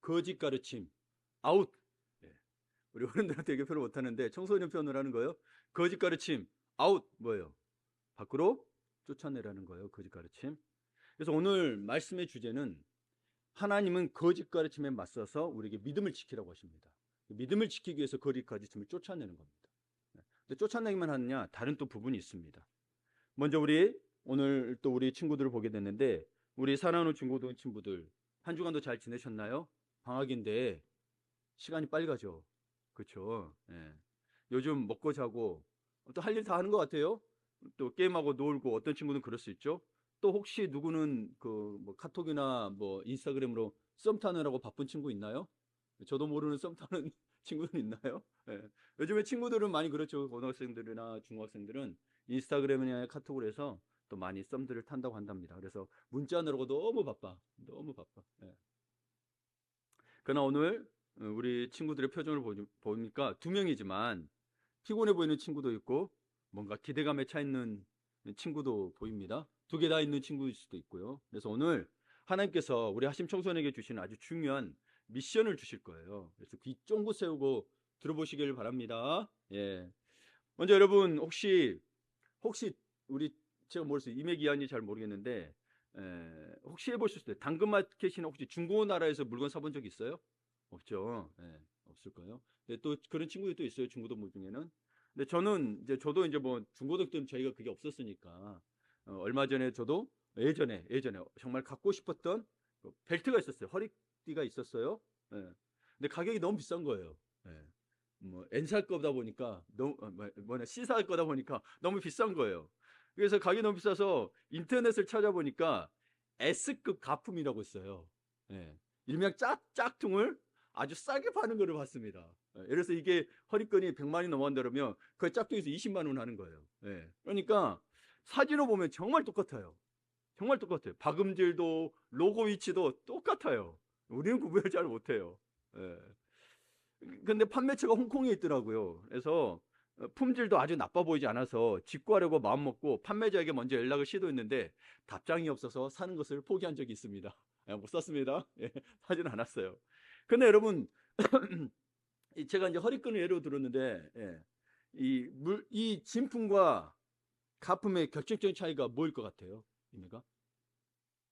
거짓 가르침, 아웃. 예. 우리 어른들은 되게 표현 못하는데 청소년 표현을 하는 거예요. 거짓 가르침, 아웃. 뭐예요? 밖으로 쫓아내라는 거예요. 거짓 가르침. 그래서 오늘 말씀의 주제는 하나님은 거짓 가르침에 맞서서 우리에게 믿음을 지키라고 하십니다. 믿음을 지키기 위해서 거짓 가르침을 쫓아내는 겁니다. 근데 쫓아내기만 하느냐? 다른 또 부분이 있습니다. 먼저 오늘 또 우리 친구들을 보게 됐는데, 우리 사랑하는 중고등 친구들 한 주간도 잘 지내셨나요? 방학인데 시간이 빨리 가죠. 그렇죠? 예. 요즘 먹고 자고 또 할 일 다 하는 것 같아요. 또 게임하고 놀고, 어떤 친구는 그럴 수 있죠. 또 혹시 누구는 그 뭐 카톡이나 뭐 인스타그램으로 썸 타느라고 바쁜 친구 있나요? 저도 모르는 썸 타는 친구는 있나요? 예. 요즘에 친구들은 많이 그렇죠. 고등학생들이나 중학생들은 인스타그램이나 카톡을 해서 또 많이 썸들을 탄다고 한답니다. 그래서 문자하느라고 너무 바빠. 너무 바빠. 예. 그러나 오늘 우리 친구들의 표정을 보니까 두 명이지만 피곤해 보이는 친구도 있고 뭔가 기대감에 차 있는 친구도 보입니다. 두 개 다 있는 친구일 수도 있고요. 그래서 오늘 하나님께서 우리 하심 청소년에게 주시는 아주 중요한 미션을 주실 거예요. 그래서 귀 쫑긋 세우고 들어보시길 바랍니다. 예. 먼저 여러분 혹시 우리 제가 모르겠어요. 이맥이한이 잘 모르겠는데 혹시 해보실 수 있어요? 당근마켓이나 혹시 중고나라에서 물건 사본 적 있어요? 없죠. 예, 없을 거예요. 근데 또 그런 친구들도 있어요. 중고등부 중에는. 근데 저도 이제 뭐 중고등 때는 저희가 그게 없었으니까 얼마 전에 저도 예전에 정말 갖고 싶었던 그 벨트가 있었어요. 허리띠가 있었어요. 예. 근데 가격이 너무 비싼 거예요. 예. 뭐 N 살 거다 보니까 너무 뭐냐 C 살 거다 보니까 너무 비싼 거예요. 그래서 가격이 너무 비싸서 인터넷을 찾아보니까 S급 가품이라고 있어요. 예. 일명 짝퉁을 아주 싸게 파는 거를 봤습니다. 예. 예를 들어서 이게 허리끈이 100만이 넘어간다면 그 짝퉁에서 20만 원 하는 거예요. 예. 그러니까 사진으로 보면 정말 똑같아요. 정말 똑같아요. 박음질도 로고 위치도 똑같아요. 우리는 구분을 잘 못해요. 예. 근데 판매처가 홍콩에 있더라고요. 그래서 품질도 아주 나빠 보이지 않아서 직구하려고 마음먹고 판매자에게 먼저 연락을 시도했는데 답장이 없어서 사는 것을 포기한 적이 있습니다. 못 샀습니다. 예, 사진 않았어요. 근데 여러분, 제가 이제 허리끈을 예로 들었는데, 예, 이 진품과 가품의 결정적인 차이가 뭐일 것 같아요? 입니까?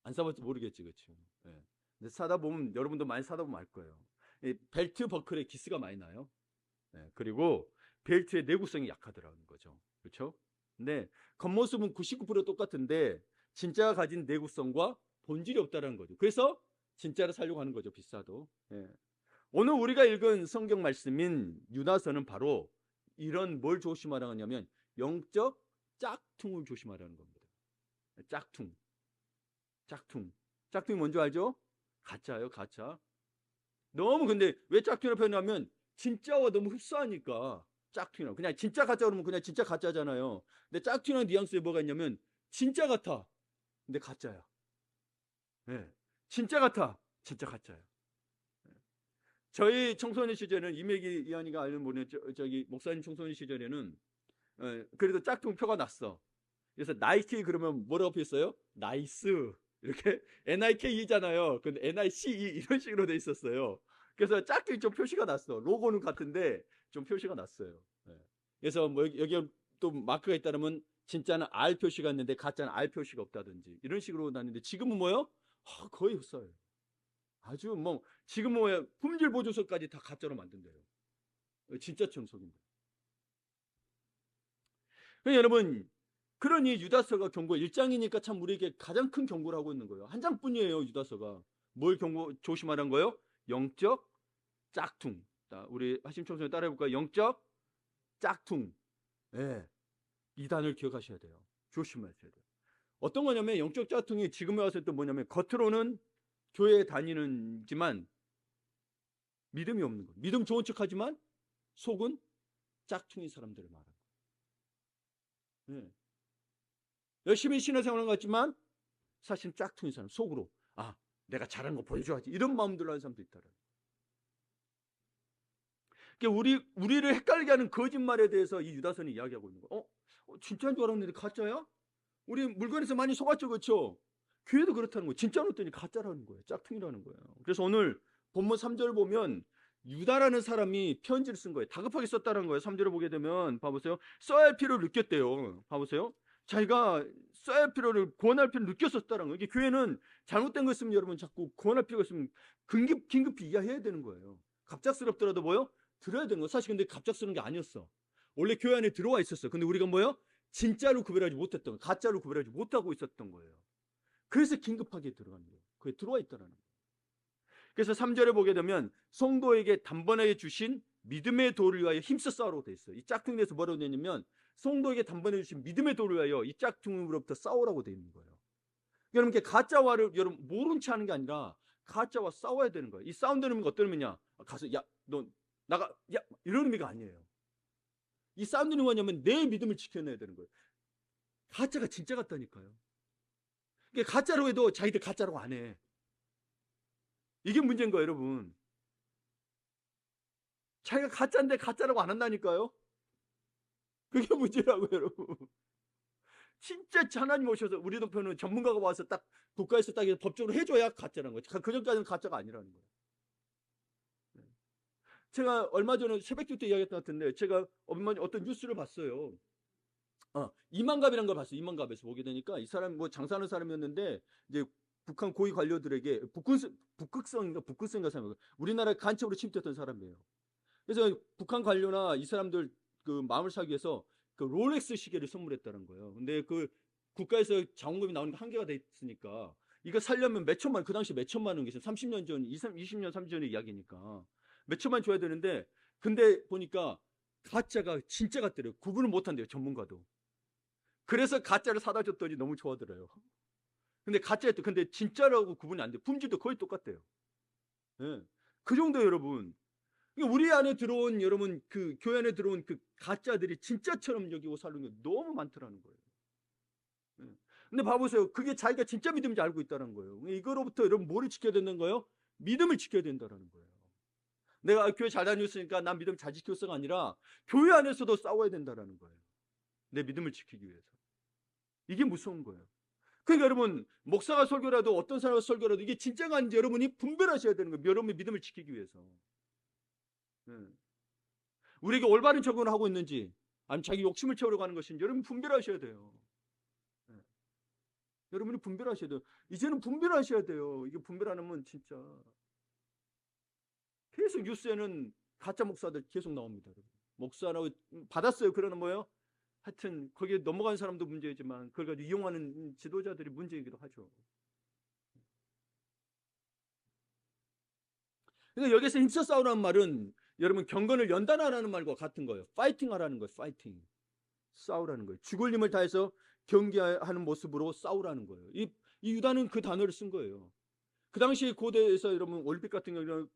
안 사봤지 모르겠지, 그렇죠? 예. 근데 사다 보면 여러분도 많이 사다 보면 알 거예요. 이 벨트 버클에 기스가 많이 나요. 예, 그리고 벨트의 내구성이 약하더라는 거죠. 그렇죠? 근데 겉모습은 99% 똑같은데 진짜가 가진 내구성과 본질이 없다는 거죠. 그래서 진짜를 살려고 하는 거죠. 비싸도. 예. 오늘 우리가 읽은 성경 말씀인 유다서는 바로 이런 뭘 조심하라고 하냐면 영적 짝퉁을 조심하라는 겁니다. 짝퉁. 짝퉁. 짝퉁이 뭔지 알죠? 가짜예요, 가짜. 너무 근데 왜 짝퉁이라고 표현하면 진짜와 너무 흡사하니까 짝퉁이라고. 그냥 진짜 가짜 그러면 그냥 진짜 가짜잖아요. 근데 짝퉁이라는 뉘앙스에 뭐가 있냐면 진짜 같아. 근데 가짜야. 예. 진짜 같아. 진짜 가짜야. 저희 청소년 시절에는 이매기 이한이가 알는 모르는 저기 목사님 청소년 시절에는 그래도 짝퉁 표가 났어. 그래서 나이키 그러면 뭐라고 표했어요? 나이스. 이렇게 NIK이잖아요. 근데 NICE 이런 식으로 돼 있었어요. 그래서 짝퉁이 좀 표시가 났어. 로고는 같은데 좀 표시가 났어요. 예. 그래서 뭐 여기 또 마크가 있다면 진짜는 R 표시가 있는데 가짜는 R 표시가 없다든지 이런 식으로 났는데 지금은 뭐요? 거의 흡사해요. 아주 뭐 지금 뭐야 품질 보조서까지 다 가짜로 만든대요. 진짜처럼 속인다. 그러니까 여러분 그러니 유다서가 경고 1장이니까 참 우리에게 가장 큰 경고를 하고 있는 거예요. 한 장뿐이에요 유다서가. 뭘 경고 조심하라는 거예요? 영적 짝퉁. 자, 우리 하심 청소년 따라해볼까요? 영적 짝퉁. 예, 이 단어를 기억하셔야 돼요. 조심하셔야 돼요. 어떤 거냐면 영적 짝퉁이 지금에 와서 또 뭐냐면 겉으로는 교회에 다니는지만 믿음이 없는 거예요. 믿음 좋은 척하지만 속은 짝퉁인 사람들을 말하는 거예요. 예. 열심히 신앙생활한 것 같지만 사실 짝퉁인 사람 속으로 내가 잘한 거 보여줘야지 이런 마음들로 하는 사람도 있다는. 그러니까 우리를 헷갈리게 하는 거짓말에 대해서 이 유다서는 이야기하고 있는 거예요. 진짜인 줄 알았는데 가짜야? 우리 물건에서 많이 속았죠, 그렇죠? 교회도 그렇다는 거예요. 진짜로 했더니 가짜라는 거예요. 짝퉁이라는 거예요. 그래서 오늘 본문 3절을 보면 유다라는 사람이 편지를 쓴 거예요. 다급하게 썼다는 거예요. 3절을 보게 되면 봐보세요. 써야 할 필요를 느꼈대요. 봐보세요. 자기가 써야 할 필요를 구원할 필요를 느꼈었다는 거예요. 이게 교회는 잘못된 거 있으면 여러분 자꾸 구원할 필요가 있으면 긴급히 이해해야 되는 거예요. 갑작스럽더라도 뭐요? 들어야 되는 거. 사실 근데 갑작스러운 게 아니었어. 원래 교회 안에 들어와 있었어. 근데 우리가 뭐요? 진짜로 구별하지 못했던 거, 가짜로 구별하지 못하고 있었던 거예요. 그래서 긴급하게 들어간 거예요. 그게 들어와 있다는 거예요. 그래서 3절에 보게 되면 성도에게 단번에 주신 믿음의 도를 위하여 힘써 싸우라고 돼 있어요. 이 짝퉁에서 뭐라고 되어 있냐면 성도에게 단번에 주신 믿음의 도를 위하여 이 짝퉁으로부터 싸우라고 되어 있는 거예요. 여러분, 가짜와를 여러분 모른 체 하는 게 아니라 가짜와 싸워야 되는 거예요. 이 싸운다는 의미가 어떤 의미냐? 가서 야, 너 나가, 야, 이런 의미가 아니에요. 이 싸움되는 뭐냐면 내 믿음을 지켜내야 되는 거예요. 가짜가 진짜 같다니까요. 가짜로 해도 자기들 가짜라고 안 해. 이게 문제인 거예요, 여러분. 자기가 가짜인데 가짜라고 안 한다니까요. 그게 문제라고요, 여러분. 진짜 하나님 오셔서 우리 동편은 전문가가 와서 딱 국가에서 딱 법적으로 해줘야 가짜라는 거예요. 그 전까지는 가짜가 아니라는 거예요. 제가 얼마 전에 새벽 때 이야기했던 것 같은데 제가 어떤 뉴스를 봤어요. 이만갑이라는 걸 봤어요. 이만갑에서 보게 되니까 이 사람 뭐 장사하는 사람이었는데 이제 북한 고위 관료들에게 북극성인가 사람, 우리나라 간첩으로 침투했던 사람이에요. 그래서 북한 관료나 이 사람들 그 마음을 사기 위해서 그 롤렉스 시계를 선물했다는 거예요. 근데 그 국가에서 자원금이 나오는 게 한계가 돼 있으니까 이거 살려면 몇 천만, 그 당시 몇 천만 원, 30년 전, 20년, 30년 전의 이야기니까 몇 천만 줘야 되는데, 근데 보니까 가짜가 진짜 같더래요. 구분을 못 한대요, 전문가도. 그래서 가짜를 사다 줬더니 너무 좋아하더래요. 근데 가짜였대. 근데 진짜라고 구분이 안 돼. 품질도 거의 똑같대요. 네. 그 정도 여러분. 우리 안에 들어온 여러분 그 교회 안에 들어온 그 가짜들이 진짜처럼 여기고 사는 게 너무 많더라는 거예요. 네. 근데 봐보세요. 그게 자기가 진짜 믿음인지 알고 있다는 거예요. 이거로부터 여러분 뭐를 지켜야 되는 거예요? 믿음을 지켜야 된다는 거예요. 내가 교회 잘 다녔으니까 난 믿음 잘 지켰어가 아니라 교회 안에서도 싸워야 된다는 거예요. 내 믿음을 지키기 위해서. 이게 무서운 거예요. 그러니까 여러분, 목사가 설교라도 어떤 사람이 설교라도 이게 진짜가 아닌지 여러분이 분별하셔야 되는 거예요. 여러분의 믿음을 지키기 위해서. 네. 우리에게 올바른 적응을 하고 있는지 아니면 자기 욕심을 채우려고 하는 것인지 여러분 분별하셔야 돼요. 네. 여러분이 분별하셔야 돼요. 이제는 분별하셔야 돼요. 이게 분별 안 하면 진짜 계속 뉴스에는 가짜 목사들 계속 나옵니다. 목사라고 받았어요. 그러는 뭐예요? 하여튼 거기에 넘어간 사람도 문제이지만 그걸 가지고 이용하는 지도자들이 문제이기도 하죠. 그러니까 여기서 힘써 싸우라는 말은 여러분 경건을 연단하라는 말과 같은 거예요. 파이팅 하라는 거예요. 파이팅. 싸우라는 거예요. 죽을 힘을 다해서 경계하는 모습으로 싸우라는 거예요. 이 유다는 그 단어를 쓴 거예요. 그 당시 고대에서 여러분 올림픽 같은 경우는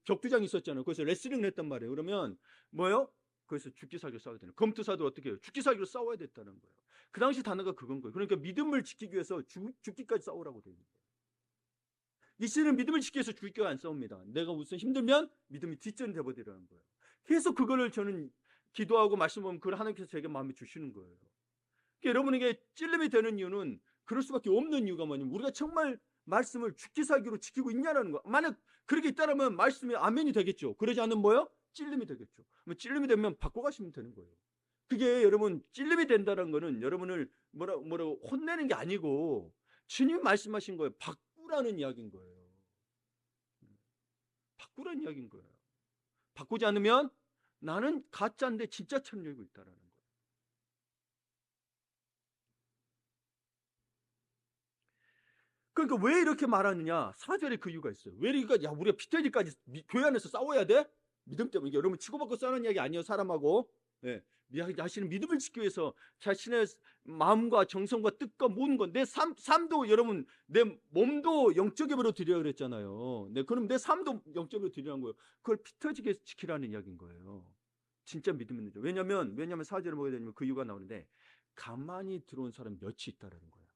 격투장이 있었잖아요. 그래서 레슬링을 했단 말이에요. 그러면 뭐예요? 그래서 죽기 살기로 싸워야 되는. 검투사도 어떻게 해요? 죽기 살기로 싸워야 됐다는 거예요. 그 당시 단어가 그건 거예요. 그러니까 믿음을 지키기 위해서 죽기까지 싸우라고 되어 있는 거예요. 이 시대는 믿음을 지키기 위해서 죽기까지 안 싸웁니다. 내가 무슨 힘들면 믿음이 뒷전이 되버리라는 거예요. 계속 그거를 저는 기도하고 말씀 보면 그걸 하나님께서 제게 마음에 주시는 거예요. 그러니까 여러분에게 찔림이 되는 이유는 그럴 수밖에 없는 이유가 뭐냐면 우리가 정말 말씀을 죽기 살기로 지키고 있냐라는 거. 만약 그렇게 있다면 말씀이 아멘이 되겠죠. 그러지 않으면 뭐요? 찔림이 되겠죠. 찔림이 되면 바꿔가시면 되는 거예요. 그게 여러분 찔림이 된다는 거는 여러분을 뭐라고 혼내는 게 아니고 주님 말씀하신 거예요. 바꾸라는 이야기인 거예요. 바꾸라는 이야기인 거예요. 바꾸지 않으면 나는 가짜인데 진짜처럼 여기고 있다라는 거예요. 그러니까 왜 이렇게 말하느냐? 4절에 그 이유가 있어요. 왜 그러니까 야 우리가 피터지까지 교회 안에서 싸워야 돼? 믿음 때문에. 여러분 치고받고 싸우는 이야기 아니에요. 사람하고. 예. 자신의 믿음을 지키기 위해서 자신의 마음과 정성과 뜻과 모든 것, 내 삶도 여러분 내 몸도 영적으로 드리라 그랬잖아요. 네, 그럼 내 삶도 영적으로 드리라는 거예요. 그걸 피터지게 지키라는 이야기인 거예요. 진짜 믿음 있는 자. 왜냐면 4절에 뭐가 되냐면 그 이유가 나오는데 가만히 들어온 사람 몇이 있다라는 거예요.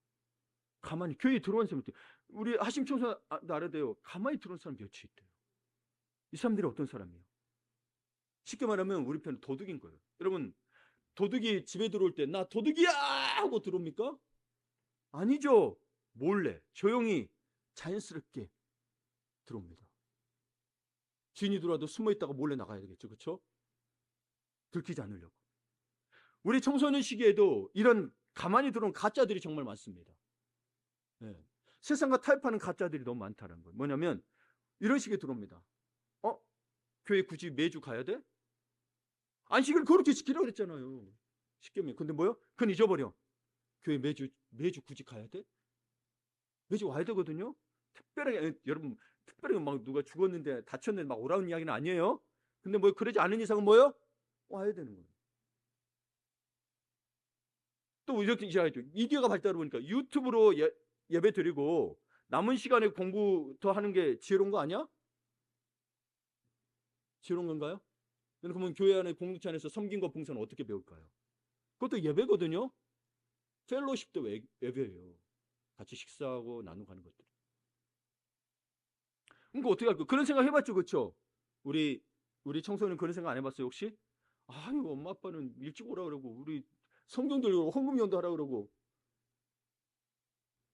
가만히 교회에 들어온 사람이 있대요. 우리 하심 청소 나라대요. 가만히 들어온 사람 몇이 있대요. 이 사람들이 어떤 사람이에요? 쉽게 말하면 우리 편은 도둑인 거예요. 여러분 도둑이 집에 들어올 때 나 도둑이야 하고 들어옵니까? 아니죠. 몰래 조용히 자연스럽게 들어옵니다. 주인이 들어와도 숨어 있다가 몰래 나가야 되겠죠. 그렇죠? 들키지 않으려고. 우리 청소년 시기에도 이런 가만히 들어온 가짜들이 정말 많습니다. 네. 세상과 타협하는 가짜들이 너무 많다는 거예요. 뭐냐면 이런 식의 들어옵니다. 교회 굳이 매주 가야 돼? 안식을 그렇게 지키라고 그랬잖아요. 십계명. 근데 뭐요? 그건 잊어버려. 교회 매주 굳이 가야 돼? 매주 와야 되거든요. 특별하게 여러분 특별하게 막 누가 죽었는데 다쳤는데 막 오라는 이야기는 아니에요. 근데 뭐 그러지 않은 이상은 뭐요? 와야 되는 거예요. 또 이렇게 시작했죠. 미디어가 발달을 보니까 유튜브로 예배 드리고 남은 시간에 공부 더 하는 게 지혜로운 거 아니야? 지혜로운 건가요? 그러면 교회 안에 공동체 안에서 섬김과 봉사는 어떻게 배울까요? 그것도 예배거든요. 펠로십도 예배예요. 같이 식사하고 나누고 하는 것들. 그러니까 어떻게 할까요? 그런 생각 해봤죠, 그렇죠? 우리 청소년 그런 생각 안 해봤어요, 혹시? 아유, 엄마 아빠는 일찍 오라 그러고 우리 성경 들고 헌금연도 하라 그러고.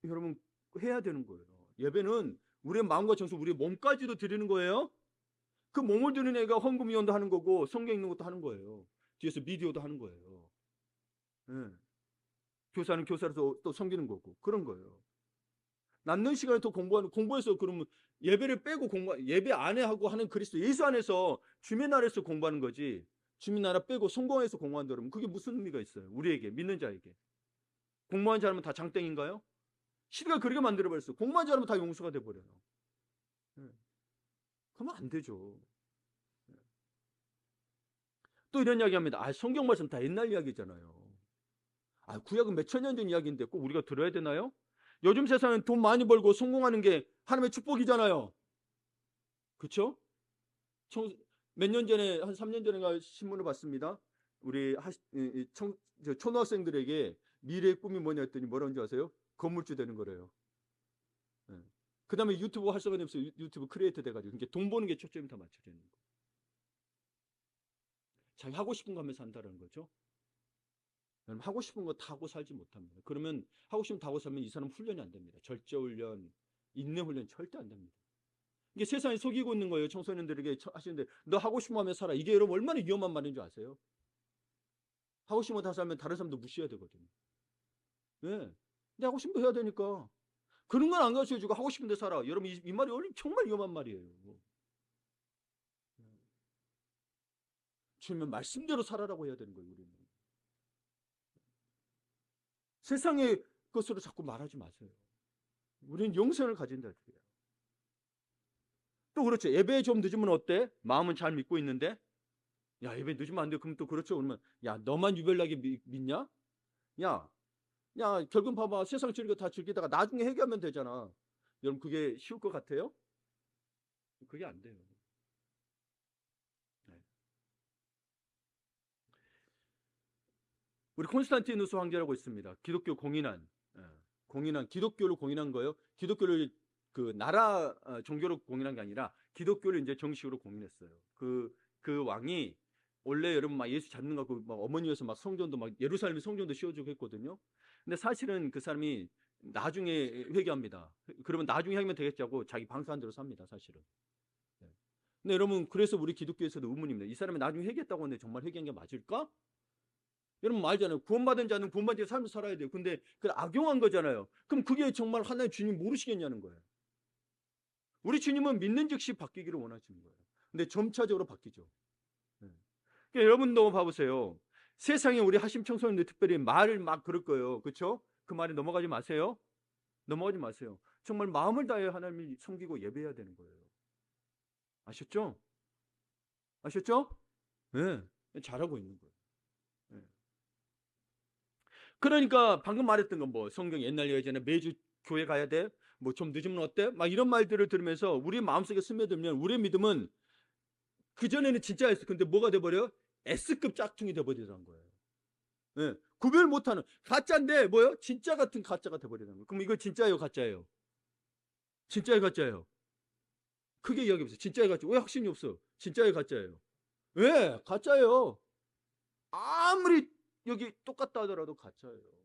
여러분 해야 되는 거예요. 예배는 우리의 마음과 정서, 우리의 몸까지도 드리는 거예요. 그 몸을 드리는 애가 헌금위원도 하는 거고 성경 읽는 것도 하는 거예요. 뒤에서 미디어도 하는 거예요. 네. 교사는 교사로서 또 섬기는 거고 그런 거예요. 남는 시간에 또 공부해서 그러면 예배를 빼고 예배 안에 하고 하는 그리스도 예수 안에서 주민 나라에서 공부하는 거지. 주민 나라 빼고 성공해서 공부한다 그러면 그게 무슨 의미가 있어요? 우리에게 믿는 자에게. 공부한 사람은 다 장땡인가요? 시대가 그렇게 만들어버렸어요. 공부한 사람은 다 용수가 돼버려요. 네. 그러면 안 되죠. 네. 또 이런 이야기 합니다. 성경 말씀 다 옛날 이야기잖아요. 구약은 몇천 년 된 이야기인데 꼭 우리가 들어야 되나요? 요즘 세상은 돈 많이 벌고 성공하는 게 하나님의 축복이잖아요. 그렇죠? 몇 년 전에 한 3년 전인가 신문을 봤습니다. 우리 초등학생들에게 미래의 꿈이 뭐냐 했더니 뭐라는 줄 아세요? 건물주 되는 거래요. 네. 그 다음에 유튜브 활성화되면서 유튜브 크리에이터 돼가지고 이게 돈 버는 게 초점이 다 맞춰져 있는 거예요. 자기 하고 싶은 거 하면서 산다는 거죠. 하고 싶은 거 다 하고 살지 못합니다. 그러면 하고 싶은 거 다 하고 살면 이 사람 훈련이 안 됩니다. 절제훈련, 인내훈련 절대 안 됩니다. 이게 세상에 속이고 있는 거예요. 청소년들에게 하시는데 너 하고 싶은 거 하면 살아. 이게 여러분 얼마나 위험한 말인 줄 아세요? 하고 싶은 거 다 살면 다른 사람도 무시해야 되거든요. 네. 근데 하고 싶은 거 해야 되니까. 그런 건 안 가르쳐주고 하고 싶은 데 살아. 여러분 이 말이 정말 위험한 말이에요. 주면 말씀대로 살아라고 해야 되는 거예요. 우리는. 세상의 것으로 자꾸 말하지 마세요. 우리는 영생을 가진다. 또 그렇죠. 예배 좀 늦으면 어때? 마음은 잘 믿고 있는데 야 예배 늦으면 안 돼. 그럼 또 그렇죠. 그러면 야 너만 유별나게 믿냐? 야 결국 봐봐 세상 즐겨 다 즐기다가 나중에 해결하면 되잖아. 여러분 그게 쉬울 것 같아요? 그게 안 돼요. 네. 우리 콘스탄티누스 황제라고 있습니다. 기독교 공인한 기독교를 공인한 거예요. 기독교를 그 나라 종교로 공인한 게 아니라 기독교를 이제 정식으로 공인했어요. 그 왕이 원래 여러분 막 예수 잡는 거 막 어머니에서 막 성전도 막 예루살렘 성전도 씌워주고 했거든요. 근데 사실은 그 사람이 나중에 회개합니다. 그러면 나중에 하면 되겠자고 자기 방사한 대로 삽니다. 사실은. 네. 근데 여러분 그래서 우리 기독교에서도 의문입니다. 이 사람이 나중에 회개했다고 하는데 정말 회개한 게 맞을까? 여러분 말잖아요. 구원받은 자는 구원받은 삶을 살아야 돼요. 근데 그 악용한 거잖아요. 그럼 그게 정말 하나의 주님 모르시겠냐는 거예요. 우리 주님은 믿는 즉시 바뀌기를 원하시는 거예요. 근데 점차적으로 바뀌죠. 네. 그러니까 여러분도 봐보세요. 세상에 우리 하심 청소년들 특별히 말을 막 그럴 거예요. 그렇죠? 그 말에 넘어가지 마세요. 넘어가지 마세요. 정말 마음을 다해 하나님을 섬기고 예배해야 되는 거예요. 아셨죠? 아셨죠? 네. 잘하고 있는 거예요. 네. 그러니까 방금 말했던 건 뭐 성경 옛날 예전에 매주 교회 가야 돼? 뭐 좀 늦으면 어때? 막 이런 말들을 들으면서 우리 마음속에 스며들면 우리의 믿음은 그전에는 진짜였어. 근데 뭐가 돼버려? S급 짝퉁이 돼버리는 거예요. 네. 구별 못하는 가짜인데 뭐요? 진짜 같은 가짜가 돼버리는 거예요. 그럼 이거 진짜예요? 가짜예요? 진짜예요? 가짜예요? 크게 이야기해보세요. 진짜예요? 가짜? 왜 확신이 없어? 진짜예요? 가짜예요? 왜? 가짜예요. 아무리 여기 똑같다 하더라도 가짜예요.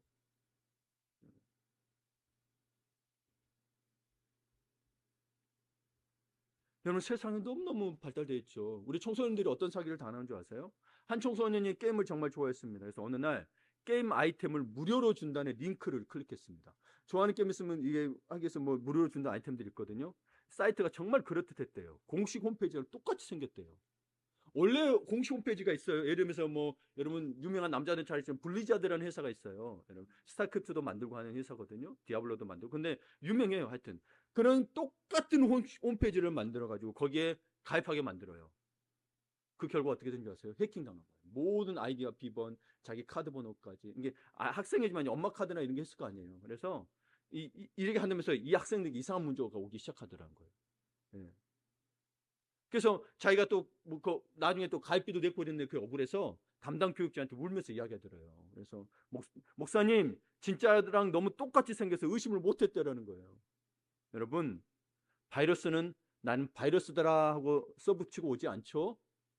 여러분 세상이 너무너무 발달되어 있죠. 우리 청소년들이 어떤 사기를 당하는 줄 아세요? 한 청소년이 게임을 정말 좋아했습니다. 그래서 어느 날 게임 아이템을 무료로 준다는 링크를 클릭했습니다. 좋아하는 게임 있으면 이게 하기 위해서 뭐 무료로 준다는 아이템들이 있거든요. 사이트가 정말 그럴듯했대요. 공식 홈페이지랑 똑같이 생겼대요. 원래 공식 홈페이지가 있어요. 예를 들면서 뭐 여러분 유명한 남자들 잘 아시는 블리자드라는 회사가 있어요. 여러분 스타크래프트도 만들고 하는 회사거든요. 디아블로도 만들고. 근데 유명해요. 하여튼 그런 똑같은 홈페이지를 만들어 가지고 거기에 가입하게 만들어요. 그 결과 어떻게 된지 아세요? 해킹 당한 거예요. 모든 아이디와 비번, 자기 카드 번호까지. 이게 학생이지만 엄마 카드나 이런 게 있을 거 아니에요. 그래서 이렇게 한다면서 이 학생들이 이상한 문제가 오기 시작하더라는 거예요. 예. 그래서 자기가 또뭐 나중에 또 가입비도 내고 이랬는데 그게 억울해서 담당 교육자한테 울면서 이야기하더래요. 그래서 목사님 진짜랑 너무 똑같이 생겨서 의심을 못했다라는 거예요. 여러분 바이러스는 나는 바이러스더라 하고 써붙이고 오지 않죠.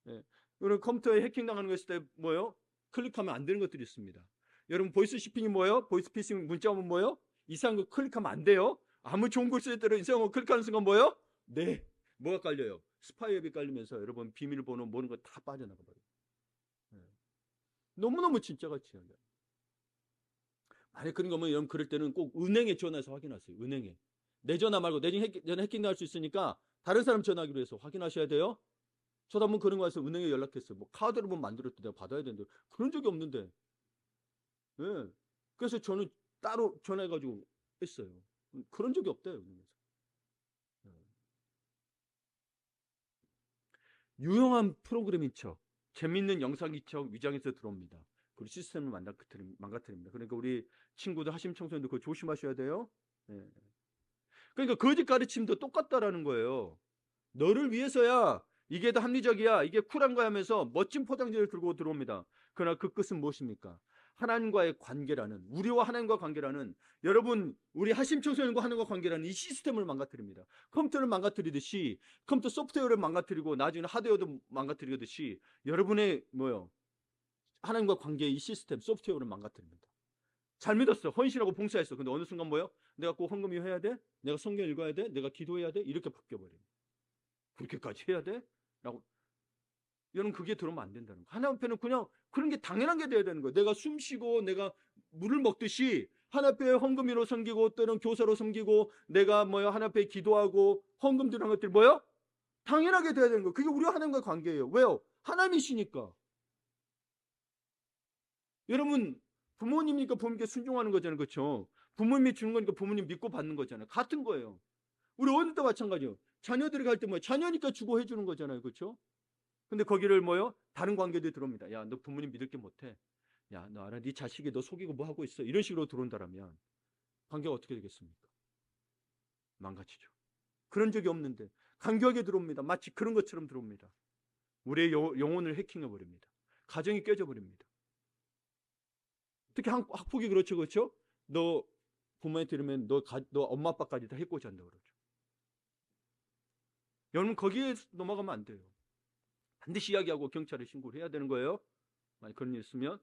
예. 여러분 컴퓨터에 해킹 당하는 거 있을 때 뭐예요? 클릭하면 안 되는 것들이 있습니다. 여러분 보이스 시핑이 뭐예요? 보이스 피싱 문자 오면 뭐예요? 이상한 거 클릭하면 안 돼요. 아무 좋은 걸 쓸 때로 이상한 거 클릭하는 순간 뭐예요? 네. 뭐가 깔려요? 스파이 웹이 깔리면서 여러분 비밀번호 모든 거 다 빠져나가 버려요. 네. 너무너무 진짜같이 이야기해요. 만약 그런 거면 여러분 그럴 때는 꼭 은행에 전화해서 확인하세요. 은행에. 내 전화 말고 내 전화 해킹 당할 수 있으니까 다른 사람 전화하기로 해서 확인하셔야 돼요. 저도 한번 그런 거 해서 은행에 연락했어요. 뭐 카드를 뭐 만들었대 내가 받아야 되는데 그런 적이 없는데. 네. 그래서 저는 따로 전화해가지고 했어요. 그런 적이 없대요. 은행에서. 네. 유용한 프로그램인 척, 재밌는 영상인 척 위장해서 들어옵니다. 그리고 시스템을 망가뜨립니다. 그러니까 우리 친구들, 하심 청소년들 그거 조심하셔야 돼요. 네. 그러니까 거짓 가르침도 똑같다라는 거예요. 너를 위해서야 이게 더 합리적이야. 이게 쿨한 거야 하면서 멋진 포장지를 들고 들어옵니다. 그러나 그 끝은 무엇입니까? 하나님과의 관계라는, 우리와 하나님과 관계라는, 여러분 우리 하심 청소년과 하나님과 관계라는 이 시스템을 망가뜨립니다. 컴퓨터를 망가뜨리듯이, 컴퓨터 소프트웨어를 망가뜨리고 나중에 하드웨어도 망가뜨리듯이 여러분의 뭐요? 하나님과 관계의 이 시스템 소프트웨어를 망가뜨립니다. 잘 믿었어. 헌신하고 봉사했어. 근데 어느 순간 뭐요? 내가 꼭 헌금이 해야 돼? 내가 성경 읽어야 돼? 내가 기도해야 돼? 이렇게 바뀌어버려요. 그렇게까지 해야 돼? 라고. 여러분 그게 들어오면 안 된다는 거예요. 하나님 앞에는 그냥 그런 게 당연한 게 돼야 되는 거예요. 내가 숨 쉬고 내가 물을 먹듯이 하나님 앞에 헌금으로 섬기고 또는 교사로 섬기고 내가 뭐요 하나님 앞에 기도하고 헌금 드리는 것들이 뭐요? 당연하게 돼야 되는 거예요. 그게 우리와 하나님과의 관계예요. 왜요? 하나님이시니까. 여러분 부모님이니까 부모님께 순종하는 거잖아요. 그렇죠? 부모님이 주는 거니까 부모님 믿고 받는 거잖아요. 같은 거예요. 우리 어릴 때 마찬가지예요. 자녀들이 갈 때 뭐야? 자녀니까 주고 해주는 거잖아요. 그렇죠? 근데 거기를 뭐요? 다른 관계들이 들어옵니다. 야, 너 부모님 믿을 게 못해. 야, 너 알아? 네 자식이 너 속이고 뭐 하고 있어. 이런 식으로 들어온다라면 관계가 어떻게 되겠습니까? 망가지죠. 그런 적이 없는데 간교하게 들어옵니다. 마치 그런 것처럼 들어옵니다. 우리의 영혼을 해킹해 버립니다. 가정이 깨져 버립니다. 특히 학폭이 그렇죠, 그렇죠? 너 부모한테 이러면 너 엄마 아빠까지 다 해코지 한다 그러죠. 여러분 거기에 넘어가면 안 돼요. 반드시 이야기하고 경찰에 신고를 해야 되는 거예요. 만약 그런 일 있으면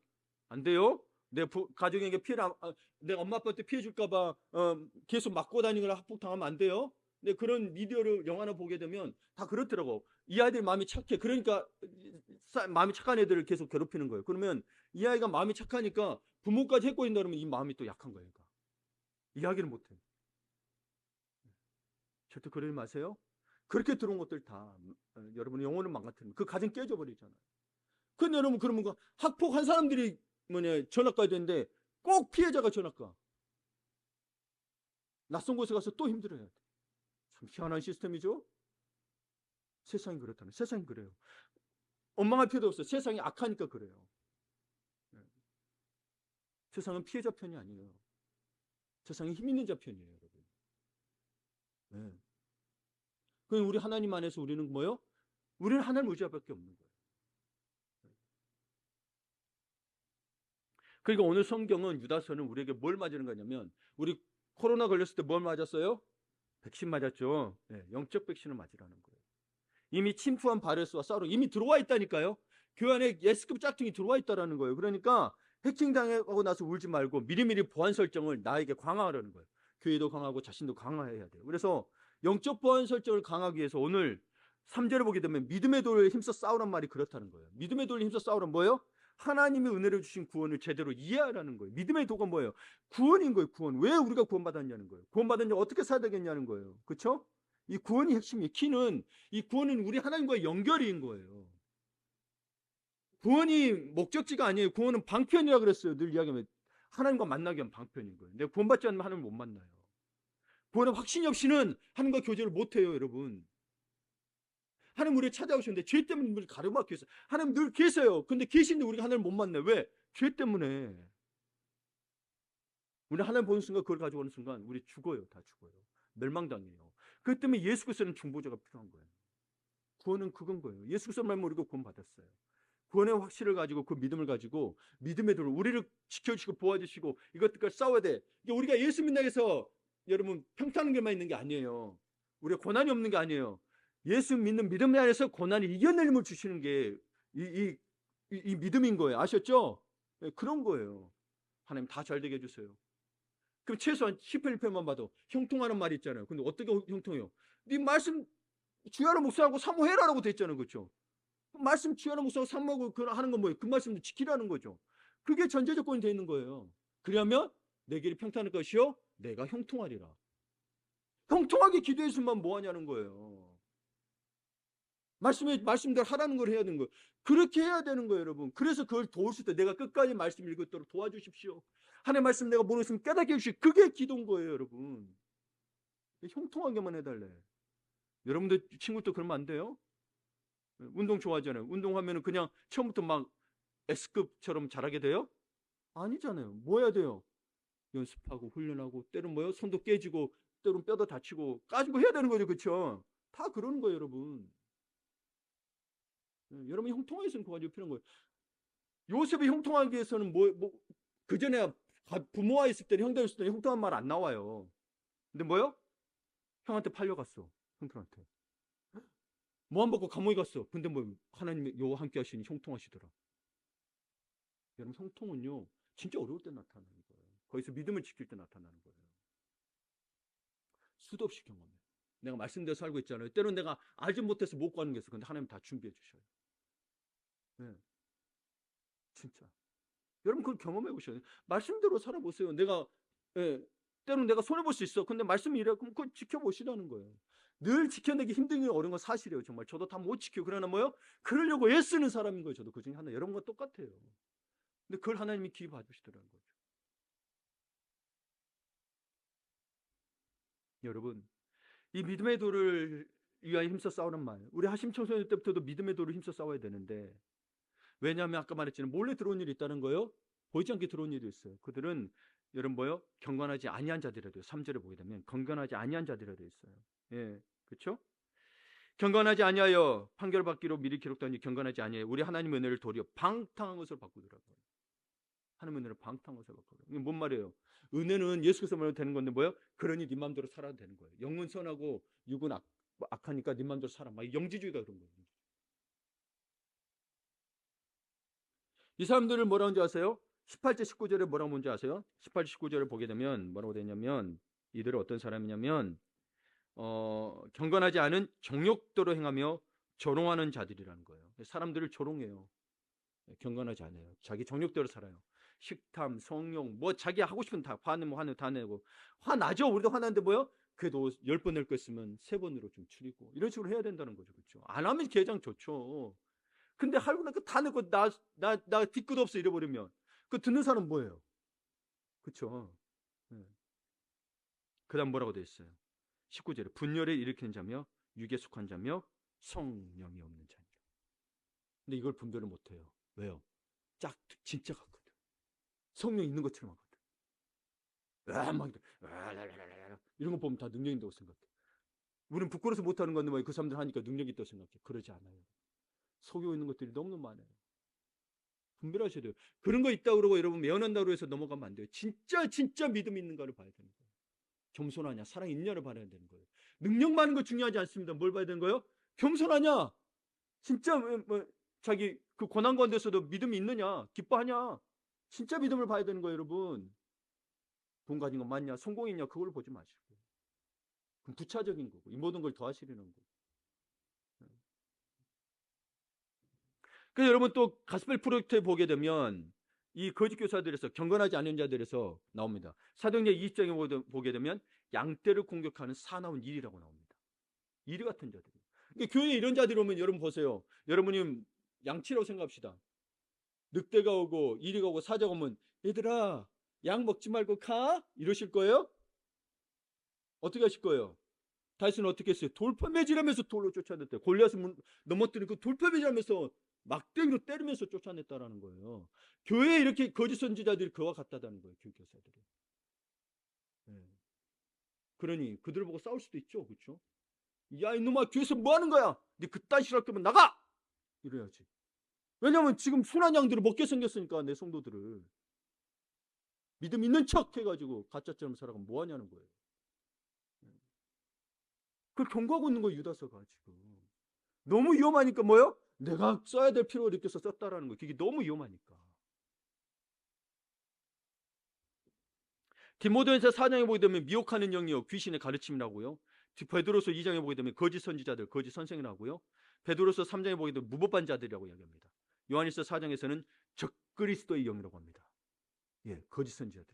안 돼요. 내 가족에게 피해를 내 엄마 아빠한테 피해 줄까봐 계속 맞고 다니거나 학폭 당하면 안 돼요. 근데 그런 미디어를 영화나 보게 되면 다 그렇더라고. 이 아이들 마음이 착해. 그러니까 마음이 착한 애들을 계속 괴롭히는 거예요. 그러면 이 아이가 마음이 착하니까 부모까지 해코진다 그러면 이 마음이 또 약한 거예요. 그러니까. 이야기를 못해. 절대 그러지 마세요. 그렇게 들어온 것들 다 여러분의 영혼을 망가뜨리면 그 가정 깨져버리잖아요. 근데 여러분 그러면 그 학폭한 사람들이 전학가야 되는데 꼭 피해자가 전학가. 낯선 곳에 가서 또 힘들어야 돼. 참 희한한 시스템이죠. 세상이 그렇다는. 세상이 그래요. 원망할 필요도 없어요. 세상이 악하니까 그래요. 네. 세상은 피해자 편이 아니에요. 세상이 힘 있는 자 편이에요, 여러분. 네. 그럼 우리 하나님 안에서 우리는 뭐요? 우리는 하나님 의지밖에 없는 거예요. 그러니까 오늘 성경은 유다서는 우리에게 뭘 맞는 거냐면 우리 코로나 걸렸을 때 뭘 맞았어요? 백신 맞았죠. 네, 영적 백신을 맞으라는 거예요. 이미 침투한 바이러스와 싸우러 이미 들어와 있다니까요. 교회 안에 S급 짝퉁이 들어와 있다라는 거예요. 그러니까 해킹 당하고 나서 울지 말고 미리미리 보안 설정을 나에게 강화하라는 거예요. 교회도 강하고 자신도 강화해야 돼요. 그래서 영적 보안 설정을 강화하기 위해서 오늘 3절을 보게 되면 믿음의 도를 힘써 싸우란 말이 그렇다는 거예요. 믿음의 도를 힘써 싸우란 뭐예요? 하나님이 은혜를 주신 구원을 제대로 이해하라는 거예요. 믿음의 도가 뭐예요? 구원인 거예요. 구원. 왜 우리가 구원받았냐는 거예요. 구원받았냐 어떻게 살아야 되겠냐는 거예요. 그렇죠? 이 구원이 핵심이에요. 키는 이 구원은 우리 하나님과의 연결인 거예요. 구원이 목적지가 아니에요. 구원은 방편이라 그랬어요. 늘 이야기하면 하나님과 만나기 위한 방편인 거예요. 내가 구원받지 않으면 하나님을 못 만나요. 구원의 확신이 없이는 하나님과 교제를 못 해요, 여러분. 하나님 우리를 찾아오셨는데 죄 때문에 우리 가로막혀 있어요. 하나님 늘 계세요. 근데 계신데 우리가 하나님을 못 만나요. 왜? 죄 때문에. 우리 하나님 보는 순간 그걸 가지고 오는 순간 우리 죽어요. 다 죽어요. 멸망당해요. 그렇기 때문에 예수 그리스도는 중보자가 필요한 거예요. 구원은 그건 거예요. 예수 그리스도 말만 우리가 구원받았어요. 구원의 확신을 가지고 그 믿음을 가지고 믿음의 도를 우리를 지켜주시고 보호해주시고 이것들과 싸워야 돼. 우리가 예수 믿는다고 해서 여러분 평탄한 길만 있는 게 아니에요. 우리가 고난이 없는 게 아니에요. 예수 믿는 믿음 안에서 고난을 이겨내림을 주시는 게 이 믿음인 거예요. 아셨죠? 네, 그런 거예요. 하나님 다 잘 되게 해주세요. 그럼 최소한 10편 1편만 봐도 형통하는 말이 있잖아요. 근데 어떻게 형통해요? 네 말씀 주야로 묵상하고 사모해라라고 돼 있잖아요. 그렇죠? 말씀 주야로 묵상하고 사모하고 하는 건 뭐예요? 그 말씀도 지키라는 거죠. 그게 전제 조건이 돼 있는 거예요. 그러면 내 길이 평탄할 것이요 내가 형통하리라. 형통하게 기도했으면 뭐 하냐는 거예요. 말씀대로 하라는 걸 해야 되는 거예요. 그렇게 해야 되는 거예요, 여러분. 그래서 그걸 도울 수 있다. 내가 끝까지 말씀 읽도록 도와주십시오. 하나님의 말씀 내가 모르겠으면 깨닫게 해주시오. 그게 기도인 거예요, 여러분. 형통하게만 해달래. 여러분들 친구도 그러면 안 돼요? 운동 좋아하잖아요. 운동하면 그냥 처음부터 막 S급처럼 잘하게 돼요? 아니잖아요. 뭐 해야 돼요? 연습하고 훈련하고 때로는 뭐요? 손도 깨지고 때로는 뼈도 다치고 까지고 해야 되는 거죠. 그렇죠? 다 그러는 거예요, 여러분. 여러분 형통하게 그거 가지고 필요한 거예요. 요셉이 형통하기 위해서는 그 전에 부모와 있을 때는 형들 있을 때는 형통한 말 안 나와요. 근데 뭐요? 형한테 팔려갔어. 형들한테. 모함 받고 감옥에 갔어. 근데 뭐 하나님이 여호와 함께 하시니 형통하시더라. 여러분 형통은요 진짜 어려울 때 나타나는 거예요. 거기서 믿음을 지킬 때 나타나는 거예요. 수도 없이 경험해. 내가 말씀대로 살고 있잖아요. 때로는 내가 알지 못해서 못 가는 게 있어. 근데 하나님 다 준비해 주셔요. 네. 진짜. 여러분 그걸 경험해 보셔야 돼요. 말씀대로 살아보세요. 때로는 내가 손해볼 수 있어. 근데 말씀이 이래. 그럼 그걸 지켜보시라는 거예요. 늘 지켜내기 힘든 게 어려운 건 사실이에요. 정말 저도 다 못 지키고 그러나 뭐요? 그러려고 애쓰는 사람인 거예요. 저도 그 중에 하나. 여러분과 똑같아요. 근데 그걸 하나님이 기회 봐주시더라는 거죠. 여러분 이 믿음의 도를 위하여 힘써 싸우는 말. 우리 하심 청소년 때부터도 믿음의 도를 힘써 싸워야 되는데 왜냐하면 아까 말했지만 몰래 들어온 일이 있다는 거요. 보이지 않게 들어온 일이 있어요. 그들은 여러분 뭐요? 경건하지 아니한 자들이라 돼요. 3절에 보게 되면 경건하지 아니한 자들이라 되어 있어요. 예, 그렇죠? 경건하지 아니하여 판결받기로 미리 기록된 이 경건하지 아니하여 우리 하나님의 은혜를 도리어 방탕한 것을 바꾸더라고요. 하나님의 은혜를 방탕한 것을 바꾸더라고요. 이게 뭔 말이에요? 은혜는 예수께서 말로 되는 건데 뭐예요? 그러니 네 마음대로 살아도 되는 거예요. 영은 선하고 육은 악하니까 네 마음대로 살아. 막 영지주의가 그런 거예요. 이 사람들을 뭐라고 하는지 아세요? 18절 19절에 뭐라고 하는지 아세요? 18절 19절을 보게 되면 뭐라고 되냐면 이들은 어떤 사람이냐면 경건하지 않은 정욕대로 행하며 조롱하는 자들이라는 거예요. 사람들을 조롱해요. 경건하지 않아요. 자기 정욕대로 살아요. 식탐, 성욕, 뭐 자기 하고 싶은 다 화내면 화내 다 내고 화나죠. 우리도 화나는데 뭐요? 그래도 10번 낼 거 있으면 3번으로 좀 줄이고 이런 식으로 해야 된다는 거죠. 그렇죠? 안 하면 개장 좋죠. 근데 하고 나서 다 내고 나 뒤끝 없어 이래버리면 그 듣는 사람 뭐예요? 그렇죠? 네. 그다음 뭐라고 돼 있어요? 19절에 분열을 일으키는 자며 육에 속한 자며 성령이 없는 자니라. 근데 이걸 분별을 못해요. 왜요? 짝 진짜 같거든. 성령 있는 것처럼 하거든. 막 이런 거 보면 다 능력 있다고 생각해. 우리는 부끄러워서 못하는 건데 그 사람들 하니까 능력이 있다고 생각해. 그러지 않아요. 속여 있는 것들이 너무너무 많아요. 분별하셔야 돼요. 그런 거 있다고 그러고 여러분 매연한다고 해서 넘어가면 안 돼요. 진짜 믿음 있는가를 봐야 되는 거예요. 겸손하냐 사랑 있냐를 봐야 되는 거예요. 능력 많은 거 중요하지 않습니다. 뭘 봐야 되는 거예요? 겸손하냐 진짜 자기 그 고난 가운데서도 믿음이 있느냐 기뻐하냐 진짜 믿음을 봐야 되는 거예요. 여러분 돈 가진 거 맞냐 성공이냐 그걸 보지 마시고 그럼 부차적인 거고 이 모든 걸 더하시려는 거고 그래서 여러분 또 가스펠 프로젝트에 보게 되면 이 거짓 교사들에서 경건하지 않은 자들에서 나옵니다. 사도행전 20장에 보게 되면 양떼를 공격하는 사나운 일이라고 나옵니다. 이리 같은 자들. 그러니까 교회에 이런 자들이 오면 여러분 보세요. 여러분이 양치라고 생각합시다. 늑대가 오고 이리가 오고 사자가 오면 얘들아 양 먹지 말고 가? 이러실 거예요? 어떻게 하실 거예요? 다윗은 어떻게 했어요? 돌팔매질하면서 돌로 쫓아냈대요. 골리앗을 넘어뜨리고 돌팔매질하면서 막대기로 때리면서 쫓아냈다라는 거예요. 교회에 이렇게 거짓 선지자들이 그와 같다는 거예요. 교교사들이. 네. 그러니 그들을 보고 싸울 수도 있죠. 그렇죠? 야 이놈아 교회에서 뭐 하는 거야? 네 그딴 싫어할 거면 나가! 이래야지. 왜냐면 지금 순한 양들을 먹게 생겼으니까 내 성도들을. 믿음 있는 척 해가지고 가짜처럼 살아가면 뭐 하냐는 거예요. 그걸 경고하고 있는 거예요. 유다서가 지금. 너무 위험하니까 뭐요? 내가 써야 될 필요를 느껴서 썼다라는 거예요. 그게 너무 위험하니까. 디모데전서 4장에 보게 되면 미혹하는 영이요 귀신의 가르침이라고요. 베드로서 2장에 보게 되면 거짓 선지자들, 거짓 선생이라고요. 베드로서 3장에 보게 되면 무법한 자들이라고 이야기합니다. 요한일서 4장에서는 적그리스도의 영이라고 합니다. 예, 거짓 선지자들.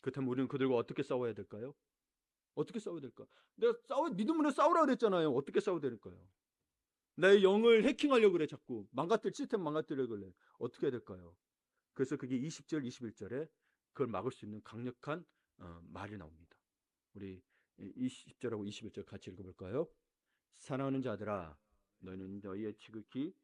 그렇다면 우리는 그들과 어떻게 싸워야 될까요? 어떻게 싸워야 될까? 내가 믿음으로 싸우라 그랬잖아요. 어떻게 싸워야 될까요? 내 영을 해킹하려고 그래 자꾸. 시스템 망가뜨리려고 그래. 어떻게 해야 될까요? 그래서 그게 20절, 21절에 그걸 막을 수 있는 강력한 말이 나옵니다. 우리 20절하고 21절 같이 읽어볼까요? 사랑하는 자들아 너희는 너희의 지극히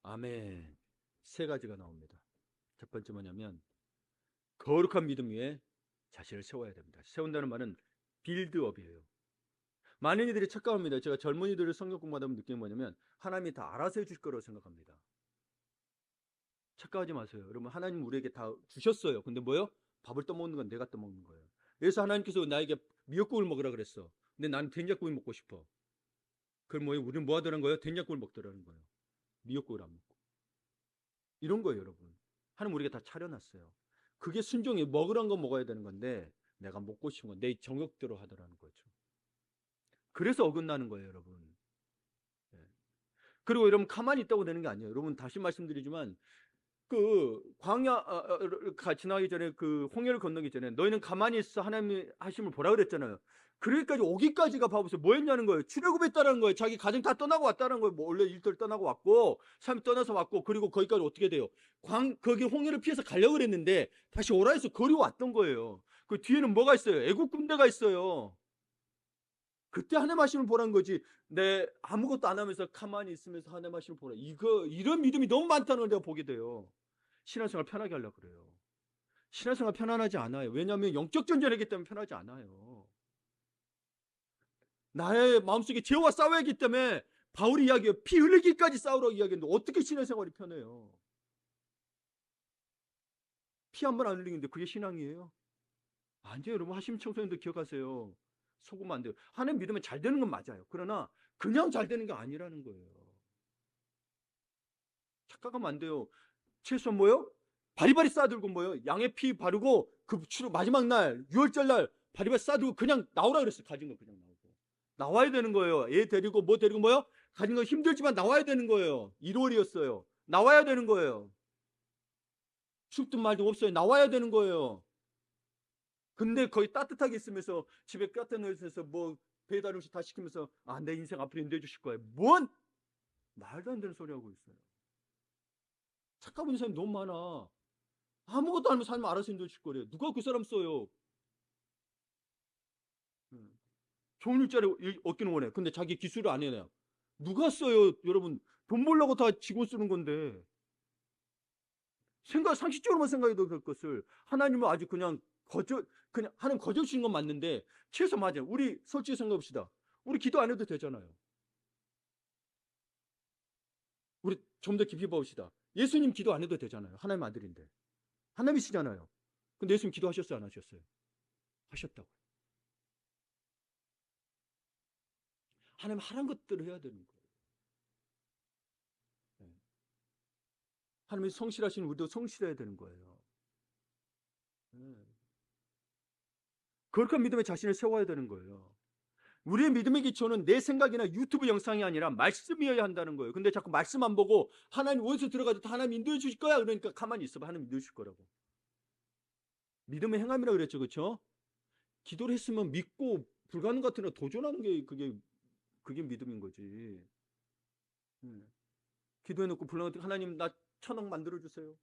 아멘. 세 가지가 나옵니다. 첫 번째 뭐냐면 거룩한 믿음 위에 자신을 세워야 됩니다. 세운다는 말은 빌드업이에요. 많은 이들이 착각합니다. 제가 젊은이들을 성경 공부하다 보면 느끼는 뭐냐면 하나님이 다 알아서 해줄 거라고 생각합니다. 착각하지 마세요. 여러분 하나님 우리에게 다 주셨어요. 근데 뭐요? 밥을 떠먹는 건 내가 떠먹는 거예요. 그래서 하나님께서 나에게 미역국을 먹으라 그랬어. 근데 나는 된장국을 먹고 싶어. 그럼 뭐예요? 우리는 뭐 하더라는 거예요? 된장국을 먹더라는 거예요. 미역국을 안 먹고. 이런 거예요, 여러분. 하나님 우리에게 다 차려놨어요. 그게 순종이 먹으란 거 먹어야 되는 건데 내가 먹고 싶은 건 내 정욕대로 하더라는 거죠. 그래서 어긋나는 거예요, 여러분. 예. 그리고 여러분 가만히 있다고 되는 게 아니에요. 여러분 다시 말씀드리지만 그 광야 지나기 전에 그 홍해를 건너기 전에 너희는 가만히 있어 하나님이 하심을 보라 그랬잖아요. 그러기까지 오기까지가 봐보세요. 뭐 했냐는 거예요. 출애굽했다는 거예요. 자기 가정 다 떠나고 왔다는 거예요. 뭐 원래 일들 떠나고 왔고 삶 떠나서 왔고 그리고 거기까지 어떻게 돼요? 거기 홍해를 피해서 가려고 그랬는데 다시 오라 해서 거리 왔던 거예요. 그 뒤에는 뭐가 있어요? 애국 군대가 있어요. 그때 하나님 하심을 보라는 거지. 내 아무것도 안 하면서 가만히 있으면서 하나님 하심을 보라. 이런 믿음이 너무 많다는 걸 내가 보게 돼요. 신앙생활 편하게 하려고 그래요. 신앙생활 편안하지 않아요. 왜냐하면 영적 전쟁이기 때문에 편하지 않아요. 나의 마음속에 죄와 싸워야 하기 때문에 바울이 이야기해요. 피 흘리기까지 싸우라고 이야기했는데 어떻게 신앙생활이 편해요? 피 한 번 안 흘리는데 그게 신앙이에요? 아니에요. 여러분 하심 청소년들 기억하세요. 속으면 안 돼요. 하나님 믿으면 잘 되는 건 맞아요. 그러나 그냥 잘 되는 게 아니라는 거예요. 착각하면 안 돼요. 최소한 뭐요? 바리바리 싸들고 뭐요? 양의 피 바르고 그 마지막 날 6월절 날 바리바리 싸들고 그냥 나오라 그랬어요. 가진 거 그냥 나오고. 나와야 되는 거예요. 애 데리고 뭐 데리고 뭐요? 가진 거 힘들지만 나와야 되는 거예요. 1월이었어요. 나와야 되는 거예요. 춥든 말든 없어요. 나와야 되는 거예요. 근데 거의 따뜻하게 있으면서 집에 따뜻한 데서 뭐 배달 음식 다 시키면서 아, 내 인생 앞으로 인도해 주실 거예요. 뭔? 말도 안 되는 소리 하고 있어요. 착각하는 사람이 너무 많아. 아무것도 안 하면 살면 알아서 인도해 줄 거래요. 누가 그 사람 써요? 좋은 일자리 얻기는 원해. 근데 자기 기술을 안 해내요. 누가 써요? 여러분 돈 벌려고 다 직원 쓰는 건데 상식적으로만 생각해도 될 것을 하나님은 아주 그냥 하나님 거절 주신 건 맞는데 최소 맞아요. 우리 솔직히 생각해봅시다. 우리 기도 안 해도 되잖아요. 우리 좀 더 깊이 봅시다. 예수님 기도 안 해도 되잖아요. 하나님 아들인데 하나님이시잖아요. 근데 예수님 기도하셨어요? 안 하셨어요? 하셨다고. 하나님 하라는 것들을 해야 되는 거예요. 하나님이 성실하신 우리도 성실해야 되는 거예요. 거룩한 믿음에 자신을 세워야 되는 거예요. 우리의 믿음의 기초는 내 생각이나 유튜브 영상이 아니라 말씀이어야 한다는 거예요. 근데 자꾸 말씀 안 보고 하나님 어디서 들어가도 하나님 인도해 주실 거야. 그러니까 가만히 있어봐. 하나님 인도해 주실 거라고. 믿음의 행함이라고 그랬죠. 그렇죠? 기도를 했으면 믿고 불가능 같은 거 도전하는 게 그게 믿음인 거지. 기도해놓고 불가능 하나님 나 1,000억 만들어 주세요.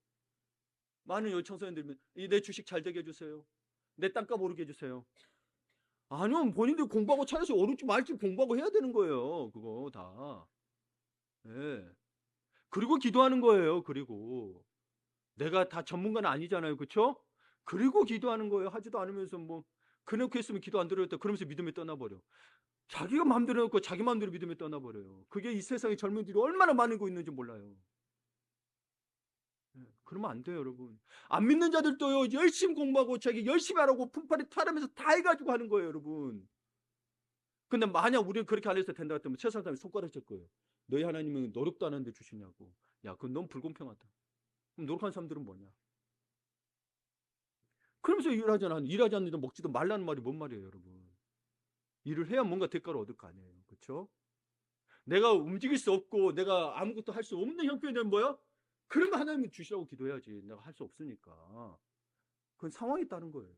많은 요청서들면 내 주식 잘 되게 해주세요. 내 땅값 오르게 해주세요. 아니요, 본인들 공부하고 차려서 오를지 말지 공부하고 해야 되는 거예요. 그거 다. 예. 그리고 기도하는 거예요. 그리고 내가 다 전문가는 아니잖아요. 그렇죠? 그리고 기도하는 거예요. 하지도 않으면서 뭐 그렇게 했으면 기도 안 들어졌다 그러면서 믿음에 떠나버려. 자기가 마음대로 해놓고 자기 마음대로 믿음에 떠나버려요. 그게 이 세상에 젊은이들이 얼마나 많은 거 있는지 몰라요. 그러면 안 돼요, 여러분. 안 믿는 자들도요, 열심히 공부하고 자기 열심히 하라고 품팔이 타라면서 다 해가지고 하는 거예요, 여러분. 근데 만약 우리는 그렇게 안 해서 된다 했다면 세상 사람이 손가락 칠 거예요. 너희 하나님은 노력도 안 하는데 주시냐고. 야, 그건 너무 불공평하다. 그럼 노력하는 사람들은 뭐냐? 그러면서 일하지 않는데 먹지도 말라는 말이 뭔 말이에요, 여러분. 일을 해야 뭔가 대가를 얻을 거 아니에요. 그렇죠? 내가 움직일 수 없고 내가 아무것도 할 수 없는 형편이면 뭐야? 그러면 하나님이 주시라고 기도해야지. 내가 할 수 없으니까. 그건 상황에 따른 거예요.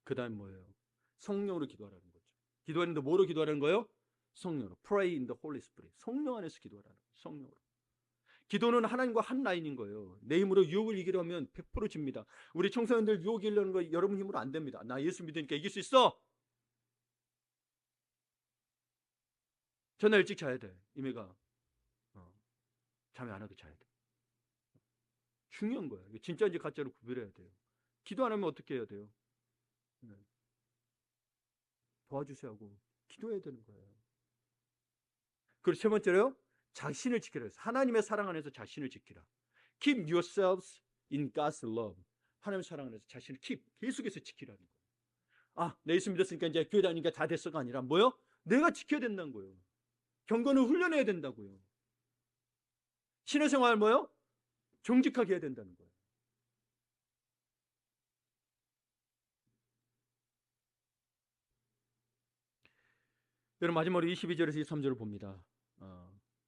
그 다음 뭐예요? 성령으로 기도하라는 거죠. 기도하는데 뭐로 기도하라는 거예요? 성령으로. Pray in the Holy Spirit. 성령 안에서 기도하라는 거예요. 성령으로. 기도는 하나님과 한 라인인 거예요. 내 힘으로 유혹을 이기려면 100% 집니다. 우리 청소년들 유혹 이기려는 거 여러분 힘으로 안 됩니다. 나 예수 믿으니까 이길 수 있어. 전날 일찍 자야 돼. 이메가 잠이 안 와도 자야 돼. 중요한 거예요. 진짜인지 가짜로 구별해야 돼요. 기도 안 하면 어떻게 해야 돼요? 도와주세요 하고 기도해야 되는 거예요. 그리고 세 번째로요. 자신을 지키라 해서 하나님의 사랑 안에서 자신을 지키라. Keep yourselves in God's love. 하나님의 사랑 안에서 자신을 계속해서 지키라는 거예요. 아, 내 예수 믿었으니까 이제 교회 다니니까 다 됐어가 아니라 뭐요? 내가 지켜야 된다는 거예요. 경건을 훈련해야 된다고요. 신의 생활 뭐요? 정직하게 해야 된다는 거예요. 여러분 마지막으로 22절에서 23절을 봅니다.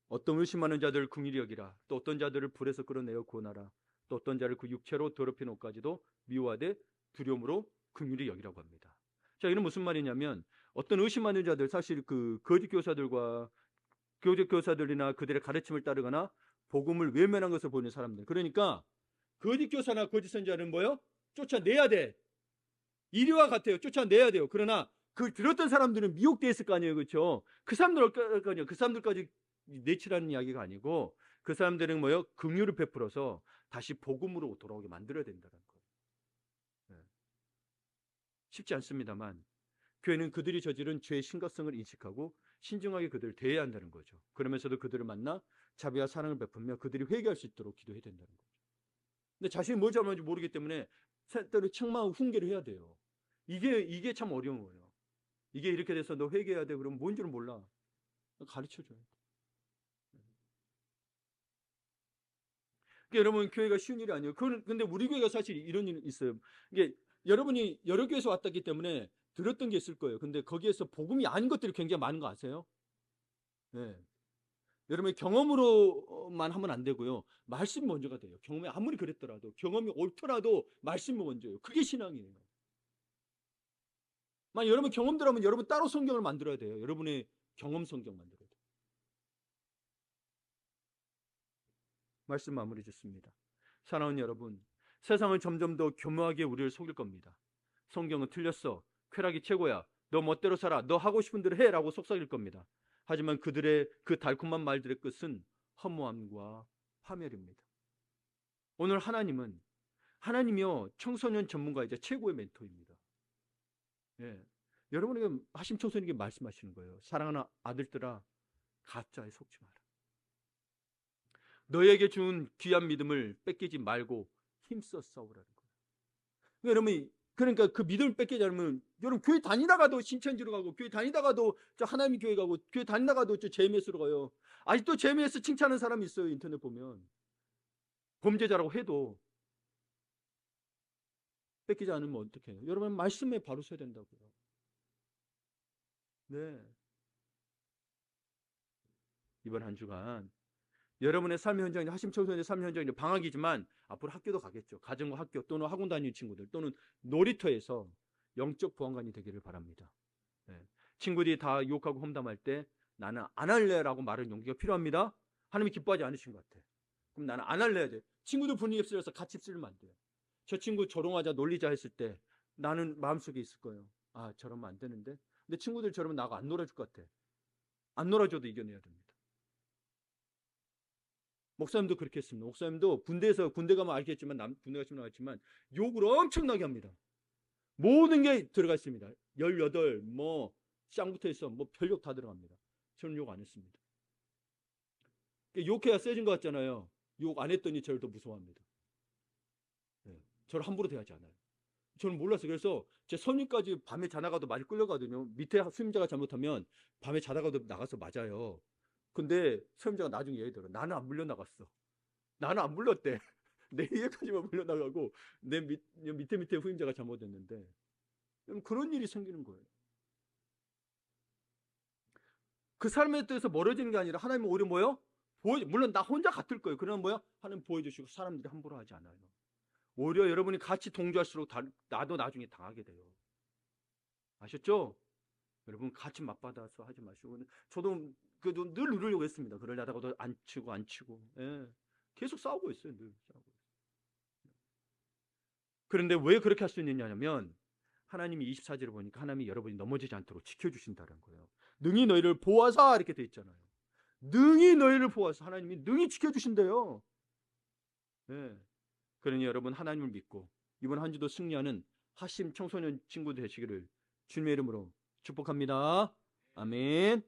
어떤 의심하는 자들을 긍휼히 여기라. 또 어떤 자들을 불에서 끌어내어 구원하라. 또 어떤 자를 그 육체로 더럽힌 옷까지도 미워하되 두려움으로 긍휼히 여기라고 합니다. 자, 이는 무슨 말이냐면 어떤 의심하는 자들, 사실 그 거짓 교사들과 교직 교사들이나 그들의 가르침을 따르거나 복음을 외면한 것을 보는 사람들. 그러니까 거짓 교사나 거짓 선지자는 뭐요? 쫓아내야 돼. 이리와 같아요. 쫓아내야 돼요. 그러나 그 들었던 사람들은 미혹돼 있을 거 아니에요. 그렇죠? 그 사람들 어떨 거 아니에요. 그 사람들까지 내치라는 이야기가 아니고 그 사람들은 뭐요? 긍휼을 베풀어서 다시 복음으로 돌아오게 만들어야 된다는 거예요. 네. 쉽지 않습니다만 교회는 그들이 저지른 죄의 심각성을 인식하고 신중하게 그들을 대해야 한다는 거죠. 그러면서도 그들을 만나 자비와 사랑을 베풀며 그들이 회개할 수 있도록 기도해야 된다는 거죠. 근데 자신이 뭘 잘못하는지 모르기 때문에 때로 책망하고 훈계를 해야 돼요. 이게 참 어려운 거예요. 이게 이렇게 돼서 너 회개해야 돼. 그러면 뭔지를 몰라. 가르쳐줘요. 그러니까 여러분 교회가 쉬운 일이 아니에요. 근데 우리 교회가 사실 이런 일이 있어요. 이게 여러분이 여러 교회에서 왔기 때문에 들었던 게 있을 거예요. 근데 거기에서 복음이 아닌 것들이 굉장히 많은 거 아세요? 네. 여러분의 경험으로만 하면 안 되고요. 말씀이 먼저가 돼요. 경험이 아무리 그랬더라도 경험이 옳더라도 말씀이 먼저예요. 그게 신앙이에요. 만약 여러분 경험대로 하면 여러분 따로 성경을 만들어야 돼요. 여러분의 경험 성경 만들어야 돼요. 말씀 마무리 짓습니다. 사랑하는 여러분, 세상은 점점 더 교묘하게 우리를 속일 겁니다. 성경은 틀렸어. 쾌락이 최고야. 너 멋대로 살아. 너 하고 싶은 대로 해. 라고 속삭일 겁니다. 하지만 그들의 그 달콤한 말들의 끝은 허무함과 파멸입니다. 오늘 하나님이요 청소년 전문가이자 최고의 멘토입니다. 예. 여러분에게 하심 청소년에게 말씀하시는 거예요. 사랑하는 아들들아, 가짜에 속지 마라. 너에게 준 귀한 믿음을 뺏기지 말고 힘써 싸우라는 거예요. 그러니까 여러분 그러니까 그 믿음을 뺏기지 않으면 여러분 교회 다니다가도 신천지로 가고 교회 다니다가도 저 하나님 교회 가고 교회 다니다가도 저 JMS로 가요. 아직도 JMS 칭찬하는 사람이 있어요. 인터넷 보면. 범죄자라고 해도 뺏기지 않으면 어떻게 해요? 여러분 말씀에 바로 서야 된다고요. 네. 이번 한 주간 여러분의 삶의 현장이 하심 청소년의 삶의 현장이 방학이지만 앞으로 학교도 가겠죠. 가정과 학교 또는 학원 다니는 친구들 또는 놀이터에서 영적 보안관이 되기를 바랍니다. 네. 친구들이 다 유혹하고 험담할 때 나는 안 할래라고 말하는 용기가 필요합니다. 하나님이 기뻐하지 않으신 것 같아. 그럼 나는 안 할래 해야 돼. 친구들 분위기 휩쓸려서 같이 휩쓸리면 안 돼요. 저 친구 조롱하자 놀리자 했을 때 나는 마음속에 있을 거예요. 아 저러면 안 되는데. 근데 친구들 저러면 나하고 안 놀아줄 것 같아. 안 놀아줘도 이겨내야 됩니다. 목사님도 그렇게 했습니다. 목사님도 군대 가면 알겠지만 군대 가시면 알겠지만 욕을 엄청나게 합니다. 모든 게 들어가 있습니다. 18 쌍붙어 있어 별욕 다 들어갑니다. 저는 욕 안 했습니다. 욕해야 세진 것 같잖아요. 욕 안 했더니 저를 더 무서워합니다. 네. 저를 함부로 대하지 않아요. 저는 몰랐어요. 그래서 제 선임까지 밤에 자다가도 많이 끌려가거든요. 밑에 수임자가 잘못하면 밤에 자다가도 나가서 맞아요. 근데 수임자가 나중에 얘기더라. 나는 안 물려나갔어. 나는 안 물렸대. 내 위에까지만 물려나가고 내 밑에 후임자가 잘못했는데 그런 일이 생기는 거예요. 그 사람에 대해서 멀어지는 게 아니라 하나님은 오히려 뭐요? 물론 나 혼자 같을 거예요. 그러나 뭐야? 하나님 보여주시고 사람들이 함부로 하지 않아요. 오히려 여러분이 같이 동조할수록 나도 나중에 당하게 돼요. 아셨죠? 여러분 같이 맞받아서 하지 마시고 저도 그래도 늘 누르려고 했습니다. 그러려다가도 안 치고 예. 계속 싸우고 있어요. 늘 싸우고. 그런데 왜 그렇게 할 수 있느냐면 하나님이 24절을 보니까 하나님이 여러분이 넘어지지 않도록 지켜주신다는 거예요. 능히 너희를 보아사 이렇게 돼 있잖아요. 능히 너희를 보아서 하나님이 능히 지켜주신대요. 예. 그러니 여러분 하나님을 믿고 이번 한 주도 승리하는 하심 청소년 친구 되시기를 주님의 이름으로 축복합니다. 아멘.